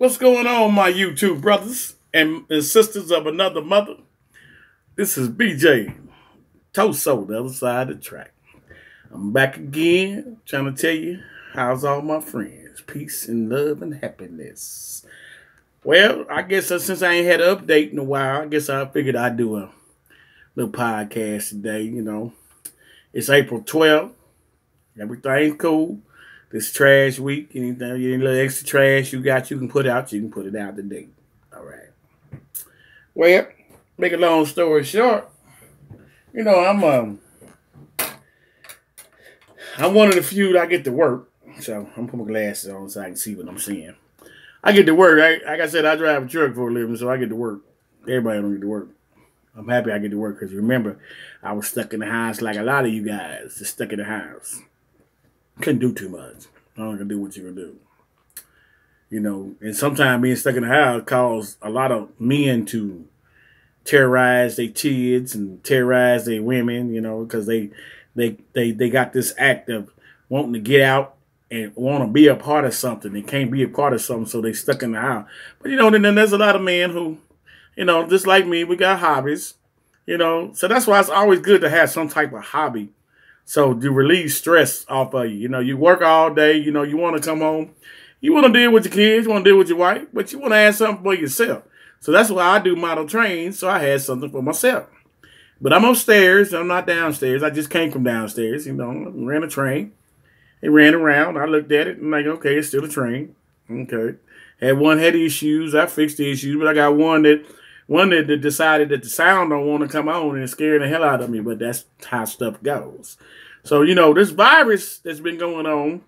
What's going on, my YouTube brothers and sisters of another mother? This is BJ Toso, the other side of the track. I'm back again, trying to tell you how's all my friends. Peace and love and happiness. Well, I guess since I ain't had an update in a while, I guess I figured I'd do a little podcast today. It's April 12th. Everything's cool. This trash week, any little extra trash you got, you can put out. You can put it out today. All right. Well, make a long story short, I'm one of the few that I get to work. So I'm putting my glasses on so I can see what I'm seeing. I get to work. Like I said, I drive a truck for a living, so I get to work. Everybody don't get to work. I'm happy I get to work because remember, I was stuck in the house like a lot of you guys, just stuck in the house. Couldn't do too much. I don't gonna do what you can do. And sometimes being stuck in the house caused a lot of men to terrorize their kids and terrorize their women, because they got this act of wanting to get out and want to be a part of something. They can't be a part of something, so they stuck in the house. But then there's a lot of men who, just like me, we got hobbies, So that's why it's always good to have some type of hobby. So to relieve stress off of you. You work all day, you want to come home. You want to deal with your kids, you want to deal with your wife, but you want to have something for yourself. So that's why I do model trains, so I had something for myself. But I'm upstairs, I'm not downstairs. I just came from downstairs, ran a train. It ran around. I looked at it and like, okay, it's still a train. Okay. Had one had issues. I fixed the issues, but I got one that decided that the sound don't want to come on and it's scaring the hell out of me, but that's how stuff goes. So, this virus that's been going on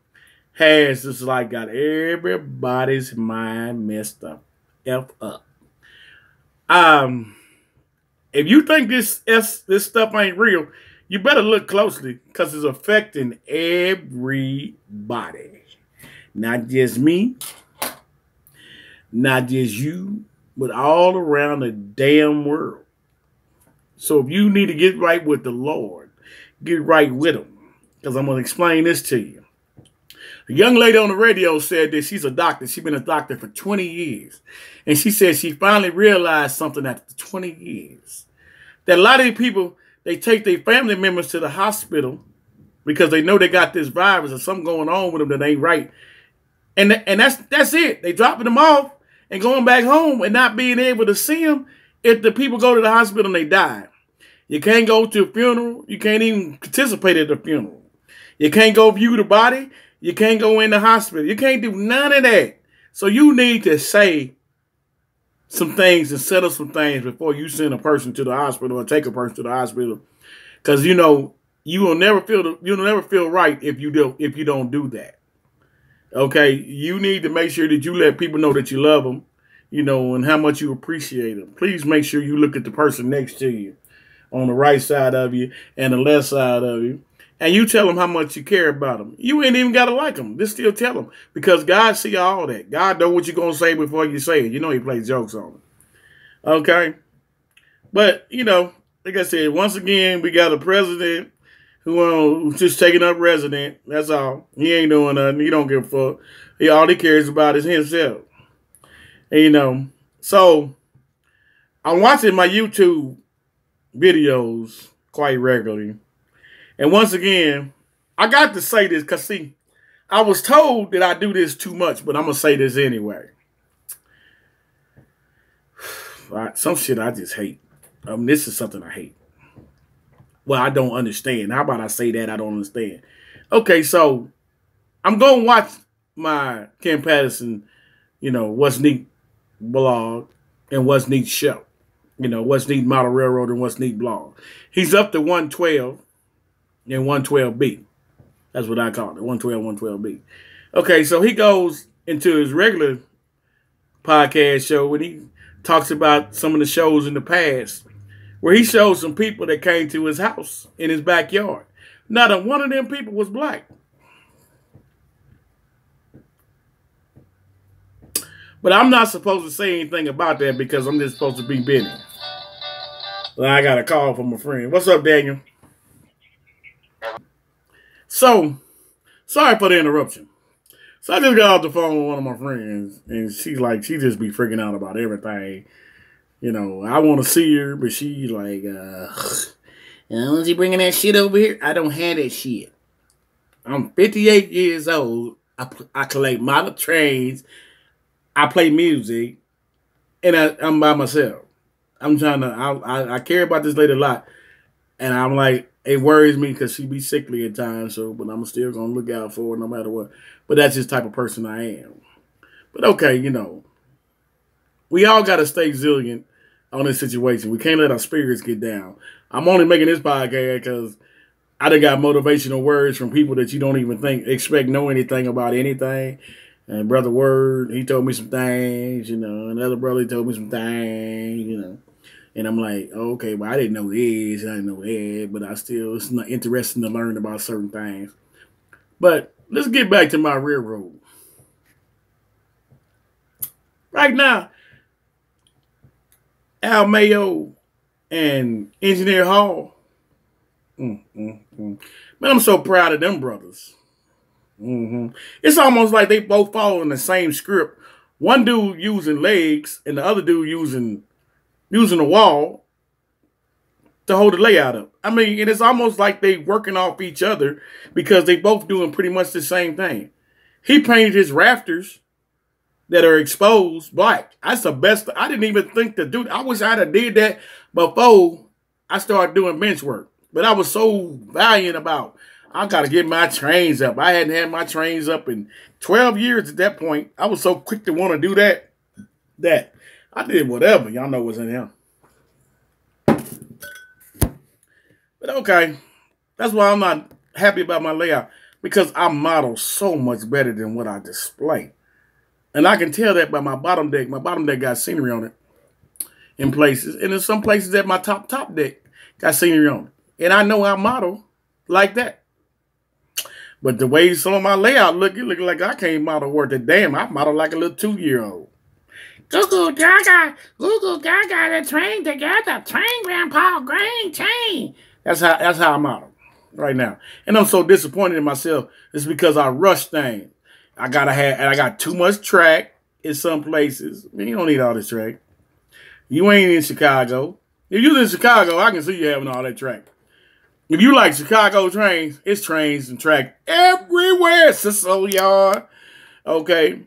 has just like got everybody's mind messed up. F up. If you think this stuff ain't real, you better look closely because it's affecting everybody. Not just me, not just you, but all around the damn world. So if you need to get right with the Lord, get right with him. Because I'm going to explain this to you. A young lady on the radio said that she's a doctor. She's been a doctor for 20 years. And she said she finally realized something after 20 years. That a lot of people, they take their family members to the hospital because they know they got this virus or something going on with them that ain't right. And that's it. They dropping them off and going back home and not being able to see them if the people go to the hospital and they die. You can't go to a funeral. You can't even participate at the funeral. You can't go view the body. You can't go in the hospital. You can't do none of that. So you need to say some things and settle some things before you send a person to the hospital or take a person to the hospital. Because you will never feel right if you don't do that. Okay, you need to make sure that you let people know that you love them, and how much you appreciate them. Please make sure you look at the person next to you, on the right side of you and the left side of you, and you tell them how much you care about them. You ain't even got to like them. Just still tell them, because God see all that. God know what you're going to say before you say it. He plays jokes on it. Okay? But, like I said, once again, we got a president who's just taking up resident. That's all. He ain't doing nothing. He don't give a fuck. All he cares about is himself. And, so I'm watching my YouTube videos quite regularly. And once again, I got to say this because, see, I was told that I do this too much, but I'm going to say this anyway. Some shit I just hate. This is something I hate. Well, I don't understand. How about I say that I don't understand? Okay, so I'm going to watch my Ken Patterson, What's Neat blog and What's Neat show. What's Neat Model Railroad and What's Neat blog. He's up to 112 and 112B. That's what I call it, 112, 112B. Okay, so he goes into his regular podcast show and he talks about some of the shows in the past where he shows some people that came to his house in his backyard. Not one of them people was black. But I'm not supposed to say anything about that because I'm just supposed to be Benny. Well, I got a call from a friend. What's up, Daniel? So, sorry for the interruption. So I just got off the phone with one of my friends, and she just be freaking out about everything. You know, I want to see her, but she like, is he bringing that shit over here? I don't have that shit. I'm 58 years old. I collect model trains. I play music, and I'm by myself. I'm trying to. I care about this lady a lot, and I'm like, it worries me because she be sickly at times. So, but I'm still gonna look out for her no matter what. But that's just the type of person I am. But okay, you know, we all got to stay resilient on this situation. We can't let our spirits get down. I'm only making this podcast because I done got motivational words from people that you don't even expect know anything about anything. And Brother Word, he told me some things, you know. Another brother told me some things, you know. And I'm like, oh, okay, well, I didn't know this, I didn't know that, but it's not interesting to learn about certain things. But let's get back to my railroad. Right now, Al Mayo and Engineer Hall. Man, I'm so proud of them brothers. It's almost like they both following the same script. One dude using legs and the other dude using the wall to hold the layout up. I mean, and it's almost like they working off each other because they both doing pretty much the same thing. He painted his rafters that are exposed black. That's the best. I didn't even think to do. I wish I'd have did that before I started doing bench work. But I was so valiant about, I got to get my trains up. I hadn't had my trains up in 12 years at that point. I was so quick to want to do that I did whatever. Y'all know what's in him. But okay, that's why I'm not happy about my layout, because I model so much better than what I display. And I can tell that by my bottom deck. My bottom deck got scenery on it in places. And in some places that my top deck got scenery on it. And I know I model like that. But the way some of my layout look, it look like I can't model worth a damn. I model like a little 2-year-old. Google Gaga, the train together. Train, Grandpa, grain, chain. That's how I model right now. And I'm so disappointed in myself. It's because I rush things. I got too much track in some places. Man, you don't need all this track. You ain't in Chicago. If you're in Chicago, I can see you having all that track. If you like Chicago trains, it's trains and track everywhere. Cicero Yard, okay,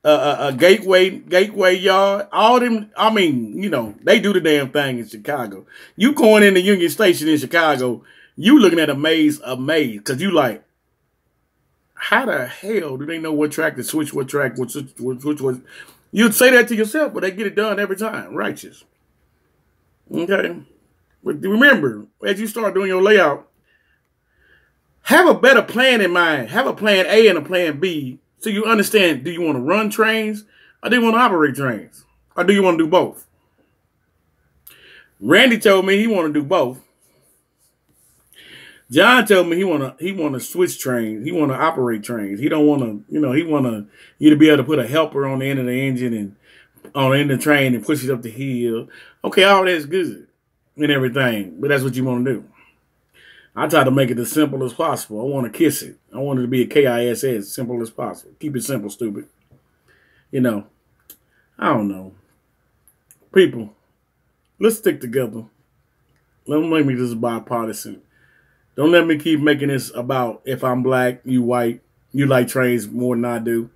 Gateway Yard, all them. I mean, you know, they do the damn thing in Chicago. You going into Union Station in Chicago, you looking at a maze because you like, how the hell do they know what track to switch, what track, which you'd say that to yourself, but they get it done every time. Righteous. Okay. But remember, as you start doing your layout, have a better plan in mind. Have a plan A and a plan B so you understand, do you want to run trains or do you want to operate trains? Or do you want to do both? Randy told me he want to do both. John told me he want to switch trains. He want to operate trains. He don't want to, you know, he want you to be able to put a helper on the end of the engine and on the end of the train and push it up the hill. Okay, all that's good and everything, but that's what you want to do. I try to make it as simple as possible. I want to kiss it. I want it to be a KISS, simple as possible. Keep it simple, stupid. You know, I don't know. People, let's stick together. Don't make me this bipartisan. Don't let me keep making this about if I'm black, you white, you like trains more than I do.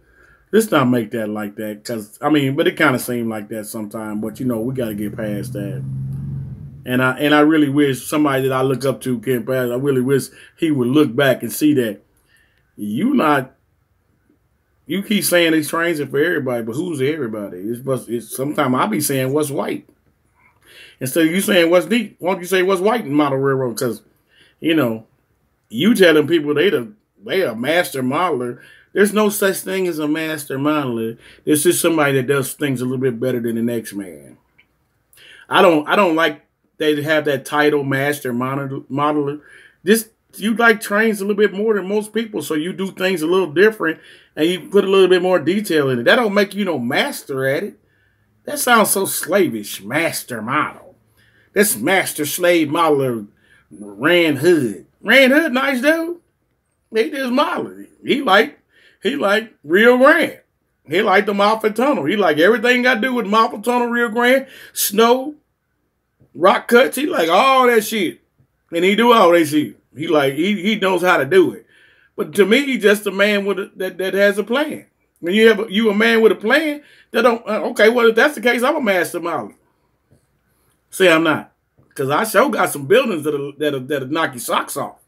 Let's not make that like that. Because, I mean, but it kind of seemed like that sometimes. But, you know, we got to get past that. And I really wish somebody that I look up to can pass. I really wish he would look back and see that you keep saying these trains are for everybody, but who's everybody? Sometimes I'll be saying what's white. Instead of you saying what's deep, why don't you say what's white in model railroad? Because, you know, you telling people they a master modeler. There's no such thing as a master modeler. There's just somebody that does things a little bit better than the next man. I don't like they have that title, master modeler. You like trains a little bit more than most people, so you do things a little different and you put a little bit more detail in it. That don't make you no master at it. That sounds so slavish, master model. That's master slave modeler, Rand Hood. Rand Hood, nice dude. He just modeling. He He like Rio Grande. He like the Moffat Tunnel. He like everything got to do with Moffat Tunnel, Rio Grande, snow, rock cuts. He like all that shit. And he do all that shit. He like, he knows how to do it. But to me, he's just a man with that has a plan. When you a man with a plan, that don't, okay, well, if that's the case, I'm a master modeler. See, I'm not. Because I sure got some buildings that'll knock your socks off.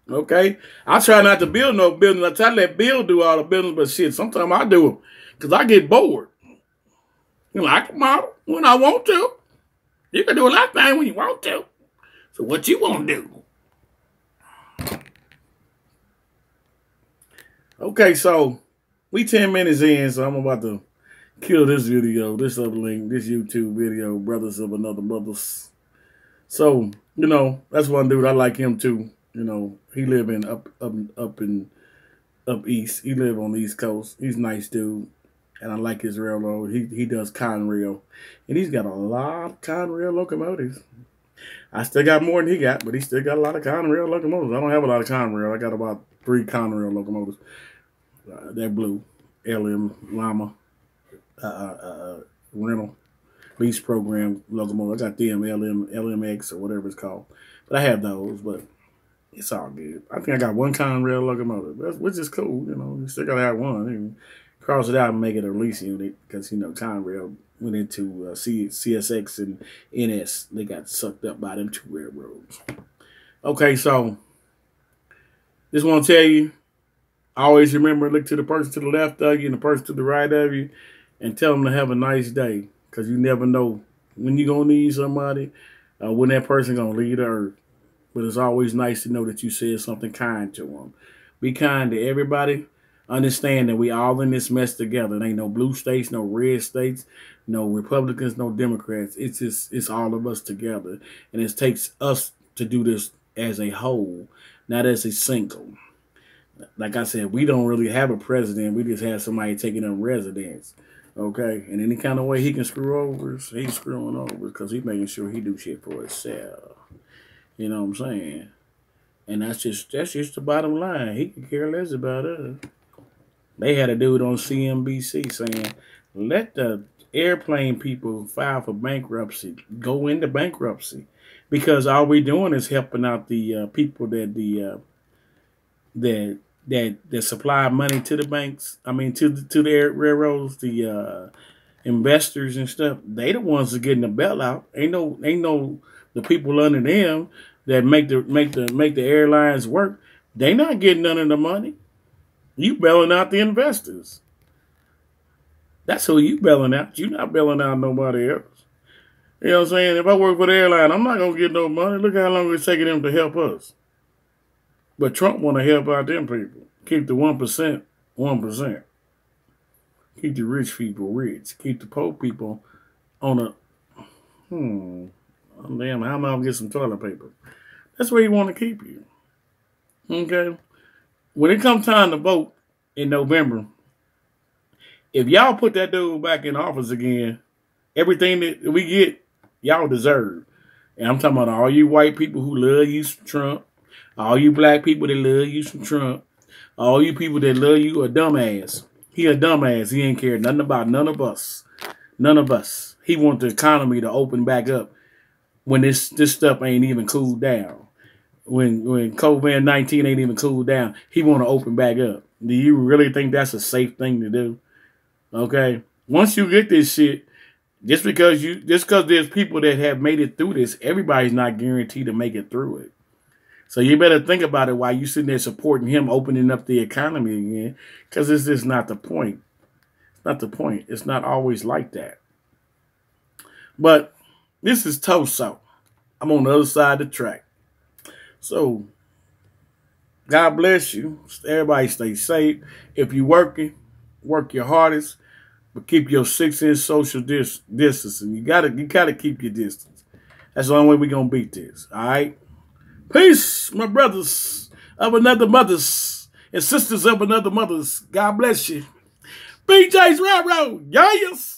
Okay? I try not to build no buildings. I try to let Bill do all the buildings, but shit, sometimes I do them. Because I get bored. You know, I can model when I want to. You can do a lot of things when you want to. So what you want to do? Okay, so we 10 minutes in, so I'm about to kill this video, this uplink, this YouTube video, Brothers of Another Mothers. So, you know, that's one dude. I like him too. You know, he live in up east. He live on the East Coast. He's a nice dude. And I like his railroad. He does Conrail. And he's got a lot of Conrail locomotives. I still got more than he got, but he still got a lot of Conrail locomotives. I don't have a lot of Conrail. I got about 3 Conrail locomotives. They're blue. LM, Llama, rental, lease program locomotive. I got them, LMX or whatever it's called. But I have those, but it's all good. I think I got 1 Conrail locomotive, which is cool. You know, you still got to have one. You cross it out and make it a lease unit because, you know, Conrail went into CSX and NS. They got sucked up by them 2 railroads. Okay, so just want to tell you, always remember, look to the person to the left of you and the person to the right of you and tell them to have a nice day because you never know when you're going to need somebody, when that person going to leave the earth. But it's always nice to know that you said something kind to them. Be kind to everybody. Understand that we all in this mess together. There ain't no blue states, no red states, no Republicans, no Democrats. It's all of us together. And it takes us to do this as a whole, not as a single. Like I said, we don't really have a president. We just have somebody taking up residence. Okay? And any kind of way he can screw over us, he's screwing over because he's making sure he do shit for himself. You know what I'm saying? And that's just the bottom line. He could care less about us. They had a dude on CNBC saying, let the airplane people file for bankruptcy, go into bankruptcy. Because all we're doing is helping out the people that supply money to the banks. I mean, to the railroads, the investors and stuff. They the ones that getting the bailout. Ain't no the people under them that make the airlines work. They not getting none of the money. You bailing out the investors. That's who you bailing out. You not bailing out nobody else. You know what I'm saying? If I work for the airline, I'm not gonna get no money. Look how long it's taking them to help us. But Trump want to help out them people. Keep the 1%, 1%. Keep the rich people rich. Keep the poor people on a, damn, how am I going to get some toilet paper? That's where you want to keep you. Okay? When it comes time to vote in November, if y'all put that dude back in office again, everything that we get, y'all deserve. And I'm talking about all you white people who love you some Trump, all you black people that love you some Trump, all you people that love you a dumbass. He a dumbass. He ain't care nothing about none of us. None of us. He want the economy to open back up when this stuff ain't even cooled down. When COVID-19 ain't even cooled down, he want to open back up. Do you really think that's a safe thing to do? Okay? Once you get this shit, just because there's people that have made it through this, everybody's not guaranteed to make it through it. So you better think about it while you sitting there supporting him opening up the economy again, because this is not the point. It's not the point. It's not always like that. But this is Toso. I'm on the other side of the track. So God bless you. Everybody stay safe. If you're working, work your hardest, but keep your 6-inch social distancing. You gotta keep your distance. That's the only way we're gonna beat this. All right. Peace, my brothers of another mothers and sisters of another mothers. God bless you. BJ's Railroad. Yes.